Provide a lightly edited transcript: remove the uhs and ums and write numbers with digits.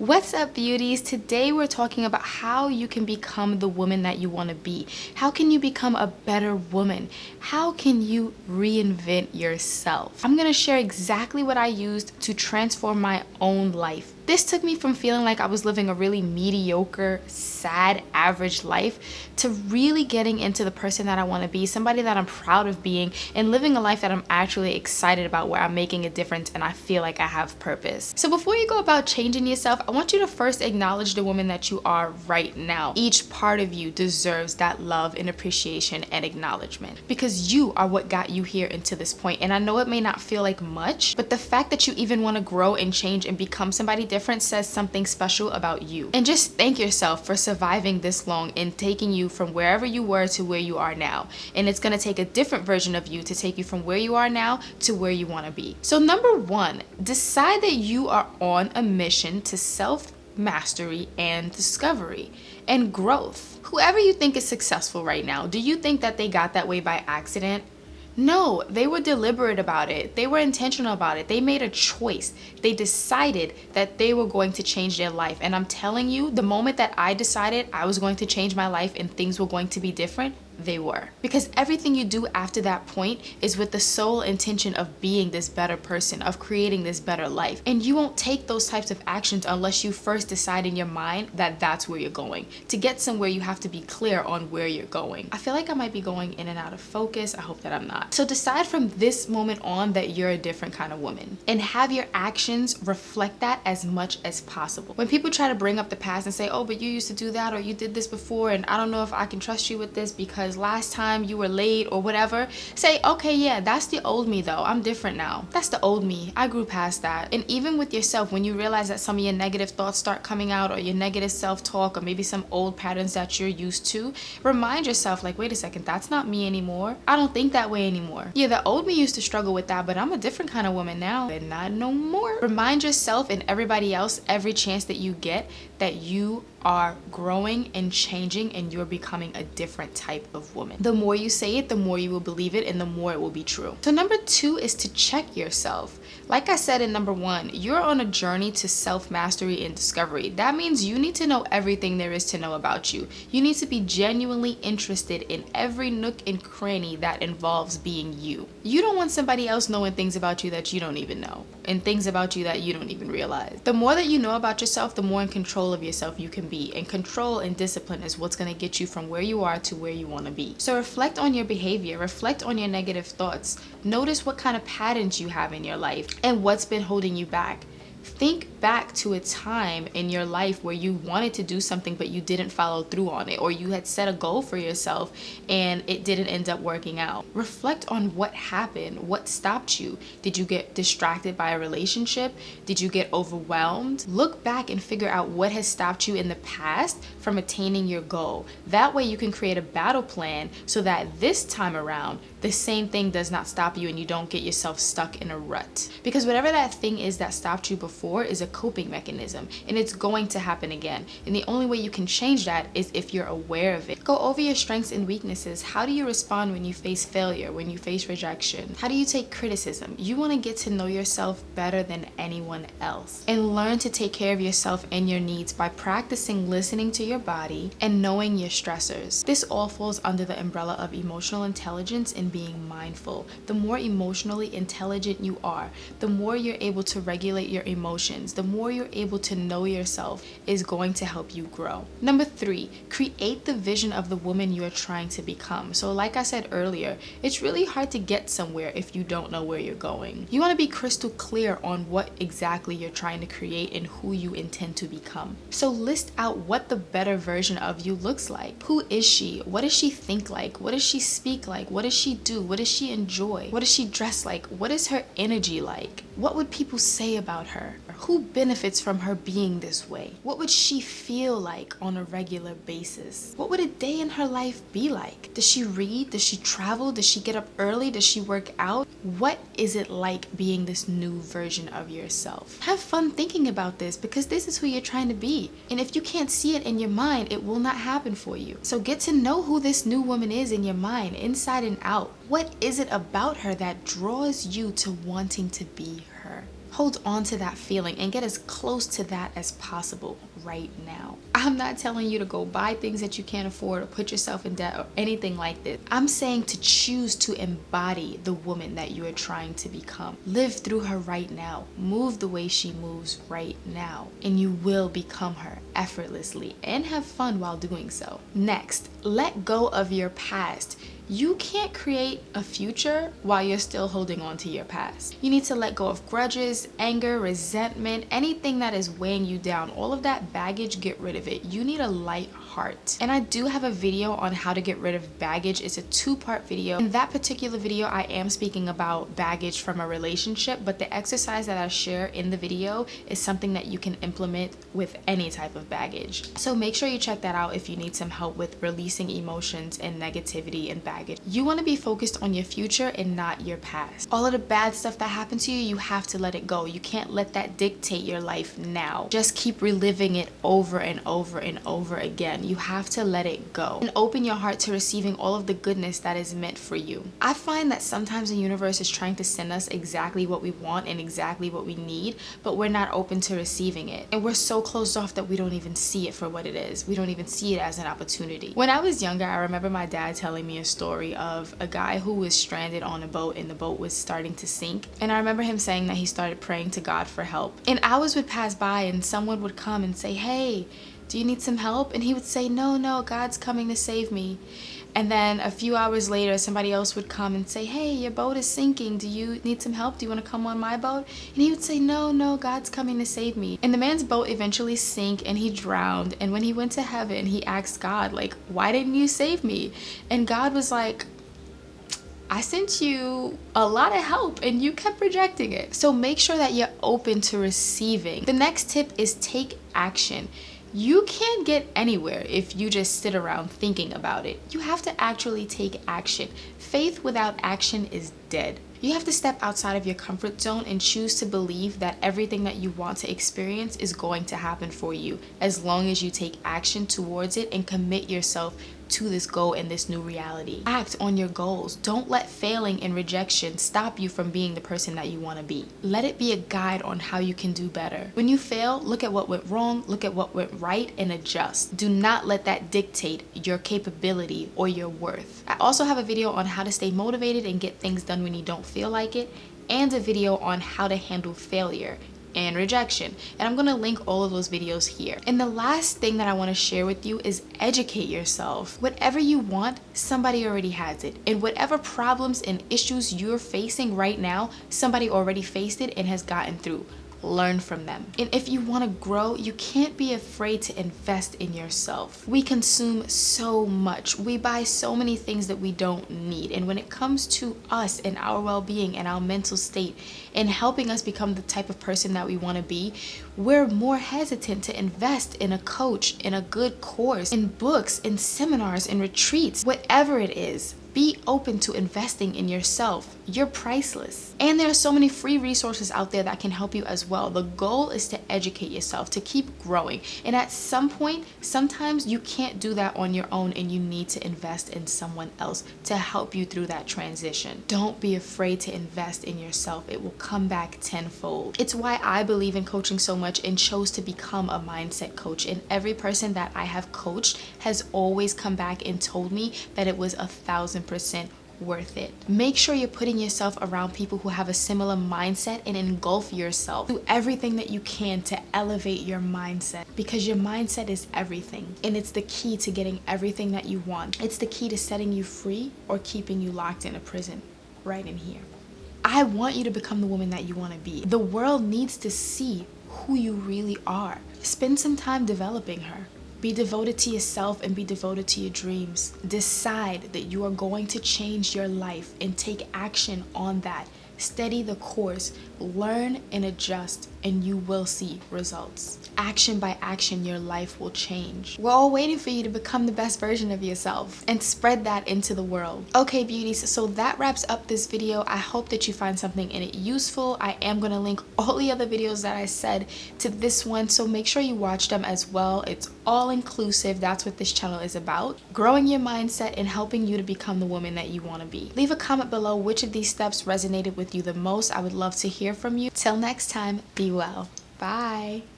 What's up, beauties? Today we're talking about how you can become the woman that you want to be. How can you become a better woman? How can you reinvent yourself? I'm going to share exactly what I used to transform my own life. This took me from feeling like I was living a really mediocre, sad, average life to really getting into the person that I want to be, somebody that I'm proud of being, and living a life that I'm actually excited about, where I'm making a difference and I feel like I have purpose. So before you go about changing yourself, I want you to first acknowledge the woman that you are right now. Each part of you deserves that love and appreciation and acknowledgement, because you are what got you here into this point. And I know it may not feel like much, but the fact that you even want to grow and change and become somebody different says something special about you. And just thank yourself for surviving this long and taking you from wherever you were to where you are now. And it's going to take a different version of you to take you from where you are now to where you want to be. So number one, decide that you are on a mission to self-mastery and discovery and growth. Whoever you think is successful right now, do you think that they got that way by accident? No, they were deliberate about it. They were intentional about it. They made a choice. They decided that they were going to change their life. And I'm telling you, the moment that I decided I was going to change my life and things were going to be different, they were. Because everything you do after that point is with the sole intention of being this better person, of creating this better life. And you won't take those types of actions unless you first decide in your mind that that's where you're going. To get somewhere, you have to be clear on where you're going. I feel like I might be going in and out of focus. I hope that I'm not. So decide from this moment on that you're a different kind of woman, and have your actions reflect that as much as possible. When people try to bring up the past and say, oh, but you used to do that, or you did this before, and I don't know if I can trust you with this because last time you were late or whatever, say, okay, yeah, that's the old me though. I'm different now. That's the old me. I grew past that. And even with yourself, when you realize that some of your negative thoughts start coming out, or your negative self-talk, or maybe some old patterns that you're used to, remind yourself, like, wait a second, that's not me anymore. I don't think that way anymore. Yeah, the old me used to struggle with that, but I'm a different kind of woman now, and not no more. Remind yourself and everybody else every chance that you get that you are growing and changing, and you're becoming a different type of woman. The more you say it, the more you will believe it, and the more it will be true. So number two is to check yourself. Like I said in number one, you're on a journey to self-mastery and discovery. That means you need to know everything there is to know about you. You need to be genuinely interested in every nook and cranny that involves being you. You don't want somebody else knowing things about you that you don't even know, and things about you that you don't even realize. The more that you know about yourself, the more in control of yourself you can be. And control and discipline is what's going to get you from where you are to where you want to be. So reflect on your behavior, reflect on your negative thoughts. Notice what kind of patterns you have in your life and what's been holding you back. Think back to a time in your life where you wanted to do something but you didn't follow through on it, or you had set a goal for yourself and it didn't end up working out. Reflect on what happened, what stopped you. Did you get distracted by a relationship? Did you get overwhelmed? Look back and figure out what has stopped you in the past from attaining your goal. That way you can create a battle plan so that this time around the same thing does not stop you and you don't get yourself stuck in a rut. Because whatever that thing is that stopped you before is a coping mechanism, and it's going to happen again. And the only way you can change that is if you're aware of it. Go over your strengths and weaknesses. How do you respond when you face failure, when you face rejection? How do you take criticism? You want to get to know yourself better than anyone else, and learn to take care of yourself and your needs by practicing listening to your body and knowing your stressors. This all falls under the umbrella of emotional intelligence and being mindful. The more emotionally intelligent you are, the more you're able to regulate your emotions, the more you're able to know yourself, is going to help you grow. Number three, create the vision of the woman you're trying to become. So like I said earlier, it's really hard to get somewhere if you don't know where you're going. You want to be crystal clear on what exactly you're trying to create and who you intend to become. So list out what the better version of you looks like. Who is she? What does she think like? What does she speak like? What does she do? What does she enjoy? What does she dress like? What is her energy like? What would people say about her? Who benefits from her being this way? What would she feel like on a regular basis? What would a day in her life be like? Does she read? Does she travel? Does she get up early? Does she work out? What is it like being this new version of yourself? Have fun thinking about this, because this is who you're trying to be. And if you can't see it in your mind, it will not happen for you. So get to know who this new woman is in your mind, inside and out. What is it about her that draws you to wanting to be her? Hold on to that feeling and get as close to that as possible right now. I'm not telling you to go buy things that you can't afford or put yourself in debt or anything like this. I'm saying to choose to embody the woman that you are trying to become. Live through her right now. Move the way she moves right now. And you will become her effortlessly and have fun while doing so. Next, let go of your past. You can't create a future while you're still holding on to your past. You need to let go of grudges, anger, resentment, anything that is weighing you down. All of that baggage, get rid of it. You need a light heart. And I do have a video on how to get rid of baggage. It's a 2-part video. In that particular video, I am speaking about baggage from a relationship, but the exercise that I share in the video is something that you can implement with any type of baggage. So make sure you check that out if you need some help with releasing emotions and negativity and baggage. You want to be focused on your future and not your past. All of the bad stuff that happened to you, you have to let it go. You can't let that dictate your life now. Just keep reliving it over and over and over again. You have to let it go and open your heart to receiving all of the goodness that is meant for you. I find that sometimes the universe is trying to send us exactly what we want and exactly what we need, but we're not open to receiving it. And we're so closed off that we don't even see it for what it is. We don't even see it as an opportunity. When I was younger, I remember my dad telling me a story of a guy who was stranded on a boat and the boat was starting to sink. And I remember him saying that he started praying to God for help. And hours would pass by and someone would come and say, "Hey, do you need some help?" And he would say, no, God's coming to save me. And then a few hours later, somebody else would come and say, "Hey, your boat is sinking. Do you need some help? Do you want to come on my boat?" And he would say, no, God's coming to save me. And the man's boat eventually sank and he drowned. And when he went to heaven, he asked God, like, "Why didn't you save me?" And God was like, "I sent you a lot of help and you kept rejecting it." So make sure that you're open to receiving. The next tip is take action. You can't get anywhere if you just sit around thinking about it. You have to actually take action. Faith without action is dead. You have to step outside of your comfort zone and choose to believe that everything that you want to experience is going to happen for you as long as you take action towards it and commit yourself to this goal and this new reality. Act on your goals. Don't let failing and rejection stop you from being the person that you want to be. Let it be a guide on how you can do better. When you fail, look at what went wrong, look at what went right, and adjust. Do not let that dictate your capability or your worth. I also have a video on how to stay motivated and get things done when you don't feel like it, and a video on how to handle failure and rejection, and I'm gonna link all of those videos here. And the last thing that I want to share with you is educate yourself. Whatever you want, somebody already has it, and whatever problems and issues you're facing right now, somebody already faced it and has gotten through. Learn from them. And if you want to grow, you can't be afraid to invest in yourself. We consume so much. We buy so many things that we don't need. And when it comes to us and our well-being and our mental state and helping us become the type of person that we want to be, we're more hesitant to invest in a coach, in a good course, in books, in seminars, in retreats, whatever it is. Be open to investing in yourself. You're priceless. And there are so many free resources out there that can help you as well. The goal is to educate yourself, to keep growing. And at some point, sometimes you can't do that on your own and you need to invest in someone else to help you through that transition. Don't be afraid to invest in yourself. It will come back tenfold. It's why I believe in coaching so much and chose to become a mindset coach. And every person that I have coached has always come back and told me that it was 1,000% worth it. Make sure you're putting yourself around people who have a similar mindset and engulf yourself. Do everything that you can to elevate your mindset, because your mindset is everything, and it's the key to getting everything that you want. It's the key to setting you free or keeping you locked in a prison right in here. I want you to become the woman that you want to be. The world needs to see who you really are. Spend some time developing her. Be devoted to yourself and be devoted to your dreams. Decide that you are going to change your life and take action on that. Steady the course. Learn and adjust and you will see results. Action by action, your life will change. We're all waiting for you to become the best version of yourself and spread that into the world. Okay, beauties, so that wraps up this video. I hope that you find something in it useful. I am going to link all the other videos that I said to this one, so make sure you watch them as well. It's all inclusive. That's what this channel is about. Growing your mindset and helping you to become the woman that you want to be. Leave a comment below which of these steps resonated with you the most. I would love to hear from you. Till next time, be well. Bye.